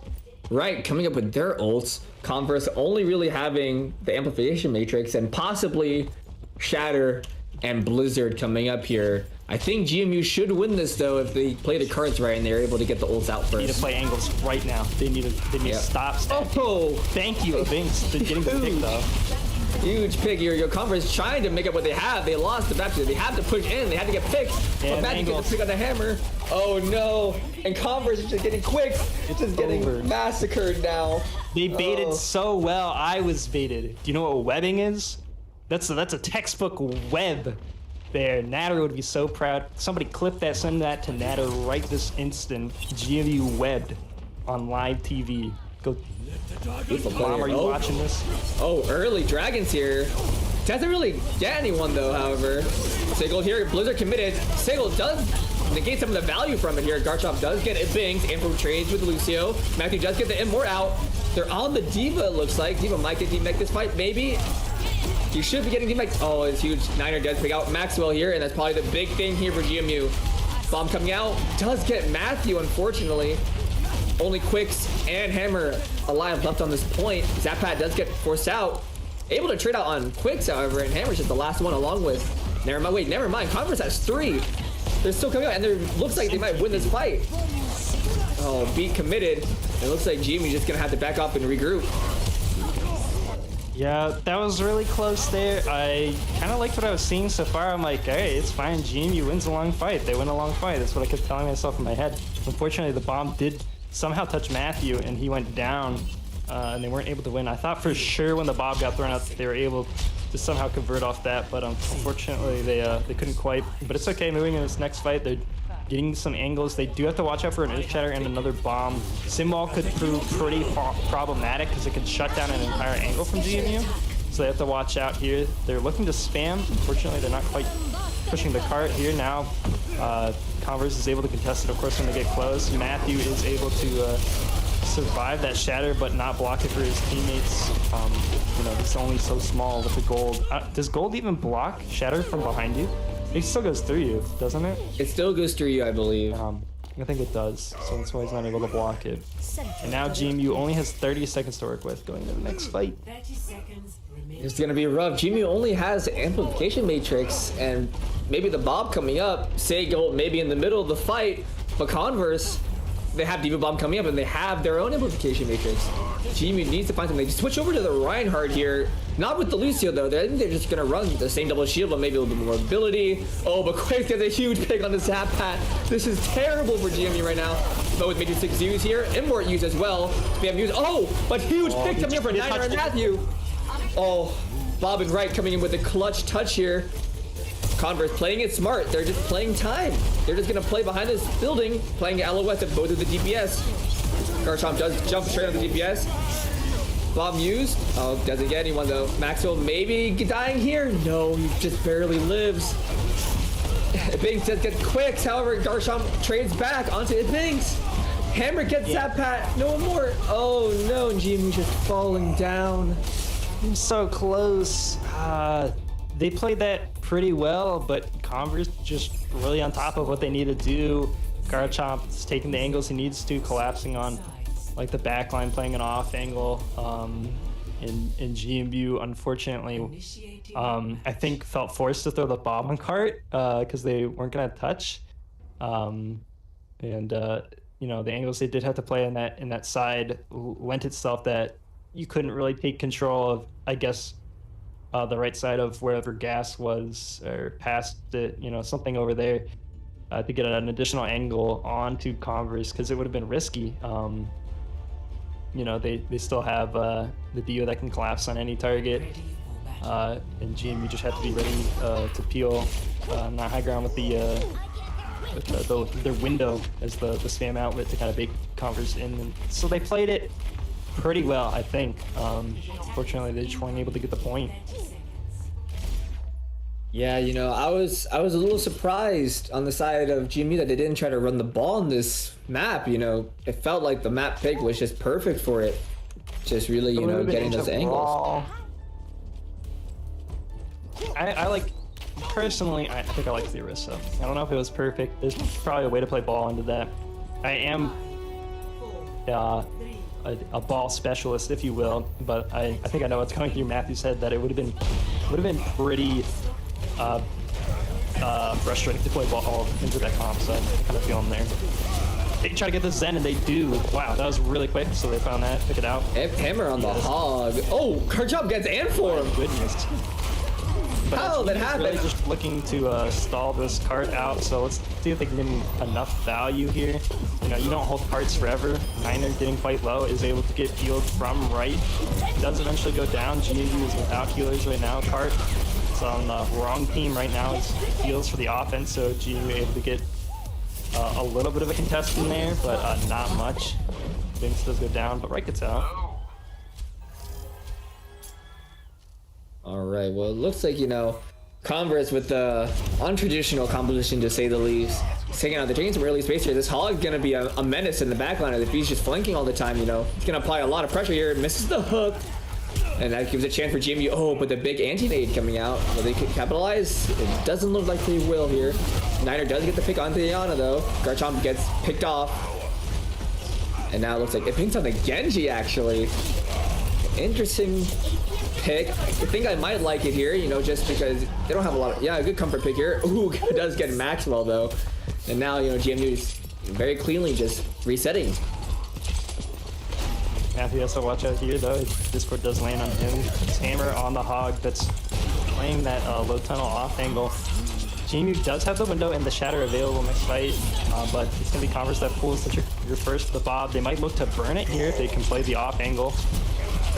Wright coming up with their ults. Converse only really having the amplification matrix, and possibly Shatter and Blizzard coming up here. I think GMU should win this though if they play the cards right and they're able to get the ults out first. They need to play angles right now. They need to stop. Oh, thank you, Binks, for getting the pick though. Huge pick here. Yo, Converse trying to make up what they have. They lost the Baptist. They have to push in. They had to get picked. But Matthew gets the pick on the hammer. Oh no. And Converse is just getting quick. It's just getting massacred now. They baited so well. I was baited. Do you know what webbing is? That's a textbook web there. Natter would be so proud. Somebody clip that, send that to Natter right this instant. GMU webbed on live TV. Go. Mom, are you watching this? Oh, early Dragons here. Doesn't really get anyone though, however. Sigil here, Blizzard committed. Sigil does negate some of the value from it here. Garchomp does get it binged. Info trades with Lucio. Matthew does get the Immort out. They're on the Diva, it looks like. Diva might get DMAC this fight, maybe. He should be getting DMAC. Oh, it's huge. Niner does pick out Maxwell here, and that's probably the big thing here for GMU. Bomb coming out. Does get Matthew, unfortunately. Only Quicks and Hammer alive left on this point. Zappat does get forced out. Able to trade out on Quicks, however, and Hammer's just the last one along with. Never mind. Converse has 3. They're still coming out, and it looks like they might win this fight. Oh, beat committed. It looks like GMU just gonna have to back off and regroup. Yeah, that was really close there. I kind of liked what I was seeing so far. I'm like, hey, it's fine. GMU wins a long fight. They win a long fight. That's what I kept telling myself in my head. Unfortunately, the bomb did somehow touch Matthew, and he went down, and they weren't able to win. I thought for sure when the bomb got thrown out that they were able to somehow convert off that, but unfortunately they couldn't quite. But it's okay. Moving in this next fight, they're getting some angles. They do have to watch out for an Earth Shatter and another bomb. Symbol could prove pretty problematic because it could shut down an entire angle from GMU. So they have to watch out here. They're looking to spam. Unfortunately, they're not quite pushing the cart here now. Converse is able to contest it, of course, when they get close. Matthew is able to survive that shatter, but not block it for his teammates. You know, he's only so small with the gold. Does gold even block shatter from behind you? It still goes through you, doesn't it? It still goes through you, I believe. I think it does, so that's why he's not able to block it. And now GMU only has 30 seconds to work with going into the next fight. 30 seconds remaining. It's gonna be rough. GMU only has amplification matrix and maybe the Bob coming up. Sigil maybe in the middle of the fight, but Converse, they have Diva Bomb coming up and they have their own amplification matrix. GMU needs to find something. They switch over to the Reinhardt here. Not with the Lucio though. I think they're just gonna run the same double shield, but maybe a little bit more ability. Oh, but Quake gets a huge pick on the Zappat. This is terrible for GMU right now. But with Major 6 use here, Immort use as well. We have use. Oh, but huge pick coming in for Niner and Matthew. Oh, Bob and Wright coming in with a clutch touch here. Converse playing it smart. They're just playing time. They're just gonna play behind this building, playing LOS at both of the DPS. Garchomp does jump straight on the DPS. Bomb used. Oh, doesn't get anyone though. Maxwell maybe dying here. No, he just barely lives. Binks does get quicks. However, Garchomp trades back onto Binks. Hammer gets that pat. No more. Oh no, and GMU just falling down. I'm so close. They played that pretty well, but Converse just really on top of what they need to do. Garchomp is taking the angles he needs to, collapsing on like the back line, playing an off angle. In GMU, unfortunately, I think felt forced to throw the bomb on cart because they weren't gonna touch. You know, the angles they did have to play in that side lent itself that you couldn't really take control of, I guess, the right side of wherever gas was, or past it, you know, something over there, to get an additional angle onto Converse, because it would have been risky. You know, they still have the Dio that can collapse on any target, and GMU just have to be ready to peel not high ground with their window as the spam outlet to kind of bake Converse in. And so they played it pretty well, I think. Unfortunately, they just weren't able to get the point. Yeah, you know, I was a little surprised on the side of GMU that they didn't try to run the ball on this map. You know, it felt like the map pick was just perfect for it. Just really, you know, getting those angles. I like, personally, I think I like the Orisa. I don't know if it was perfect. There's probably a way to play ball into that. I am a ball specialist, if you will, but I think I know what's going through Matthew's head, that it would have been pretty frustrating to play ball into that comp, so I kind of feel him there. they try to get the Zen, and they do. Wow, that was really quick, so they found that, took it out. Hammer on the hog. Oh, Karchop gets Anform. Goodness. But how that happened? Really just looking to stall this cart out, so let's see if they can get enough value here. You know, you don't hold carts forever. Niner getting quite low, is able to get healed from right. Does eventually go down. GMU is without healers right now. Cart is on the wrong team right now. It's heals for the offense, so GMU able to get a little bit of a contest in there, but not much. Vince does go down, but right gets out. All right, well, it looks like, you know, Converse with the untraditional composition, to say the least. He's taking out, they're taking some early space here. This Hog is going to be a menace in the backline if he's just flanking all the time, you know. He's going to apply a lot of pressure here, misses the hook. And that gives a chance for GMU. Oh, but the big anti-nade coming out. Will they capitalize? It doesn't look like they will here. Niner does get the pick onto Yana, though. Garchomp gets picked off. And now it looks like it pings on the Genji, actually. Interesting pick. I think I might like it here, you know, just because they don't have a lot of... Yeah, a good comfort pick here. Ooh, it does get Maxwell, though. And now, you know, GMU is very cleanly just resetting. Matthew has to watch out here, though. Discord does land on him. His hammer on the Hog that's playing that low tunnel off angle. GMU does have the window and the shatter available next fight, but it's going to be Converse that pulls the trigger first for the Bob. They might look to burn it here if they can play the off angle,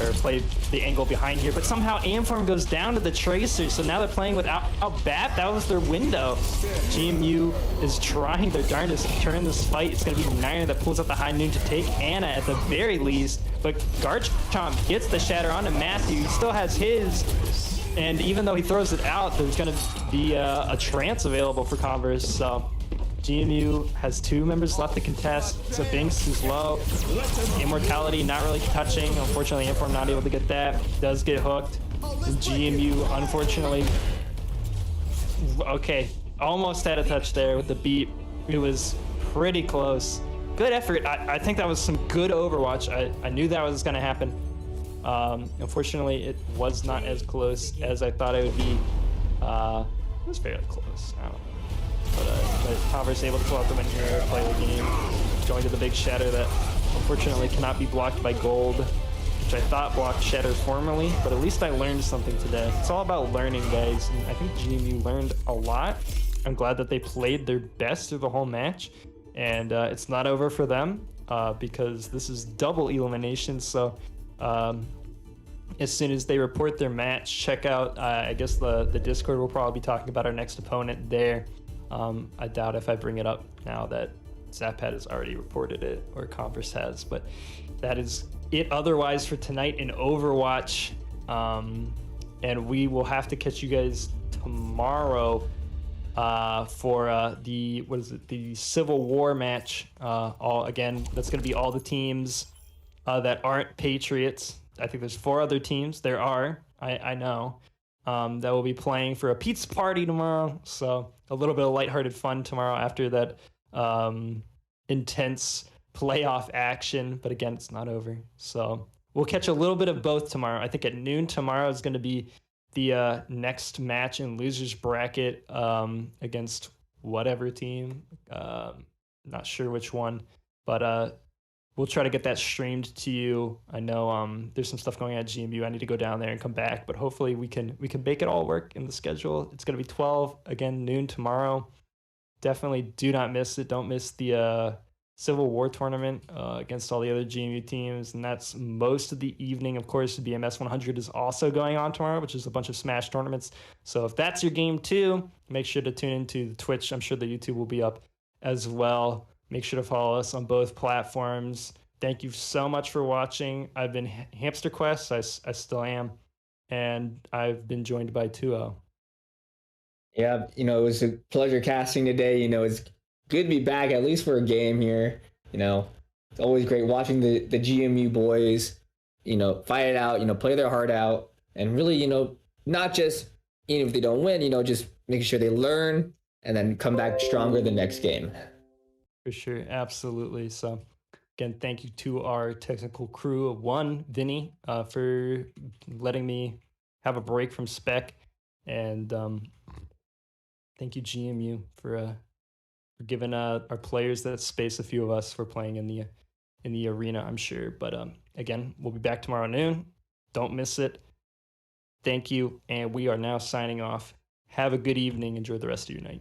or play the angle behind here, but somehow Amform goes down to the Tracer, so now they're playing without Bat. That was their window. GMU is trying their darndest to turn this fight. It's going to be Niner that pulls up the high noon to take Anna at the very least, but Garchomp gets the shatter onto Matthew. He still has his, and even though he throws it out, there's going to be a trance available for Converse, so GMU has 2 members left to contest. So Binks is low. Immortality not really touching. Unfortunately, Inform not able to get that. Does get hooked. And GMU, unfortunately, okay, almost had a touch there with the beat. It was pretty close. Good effort. I think that was some good Overwatch. I knew that was going to happen. Unfortunately, it was not as close as I thought it would be. It was fairly close. I don't know. But Converse able to pull out the win here, play the game, going to the big shatter that unfortunately cannot be blocked by gold, which I thought blocked shatter formerly, but at least I learned something today. It's all about learning, guys, and I think GMU learned a lot. I'm glad that they played their best through the whole match, and it's not over for them because this is double elimination, so as soon as they report their match, check out, I guess the Discord will probably be talking about our next opponent there. I doubt if I bring it up now that Zapad has already reported it, or Converse has, but that is it otherwise for tonight in Overwatch. And we will have to catch you guys tomorrow for the Civil War match. Again, that's going to be all the teams that aren't Patriots. I think there's 4 other teams. There are, I know, that will be playing for a pizza party tomorrow. So a little bit of lighthearted fun tomorrow after that intense playoff action. But again, it's not over. So we'll catch a little bit of both tomorrow. I think at noon tomorrow is going to be the next match in losers bracket against whatever team. Not sure which one, but we'll try to get that streamed to you. I know there's some stuff going on at GMU. I need to go down there and come back, but hopefully we can make it all work in the schedule. It's going to be 12 again, noon tomorrow. Definitely do not miss it. Don't miss the Civil War tournament against all the other GMU teams, and that's most of the evening. Of course, the BMS 100 is also going on tomorrow, which is a bunch of Smash tournaments. So if that's your game too, make sure to tune into the Twitch. I'm sure the YouTube will be up as well. Make sure to follow us on both platforms. Thank you so much for watching. I've been Hamster Quest. I still am. And I've been joined by 2O. Yeah, it was a pleasure casting today. It's good to be back, at least for a game here. It's always great watching the GMU boys, fight it out, play their heart out. And really, not just, even if they don't win, just making sure they learn and then come back stronger the next game. For sure, absolutely. So, again, thank you to our technical crew. Vinny, for letting me have a break from spec, and thank you GMU for for giving our players that space. A few of us for playing in the arena, I'm sure. But again, we'll be back tomorrow noon. Don't miss it. Thank you, and we are now signing off. Have a good evening. Enjoy the rest of your night.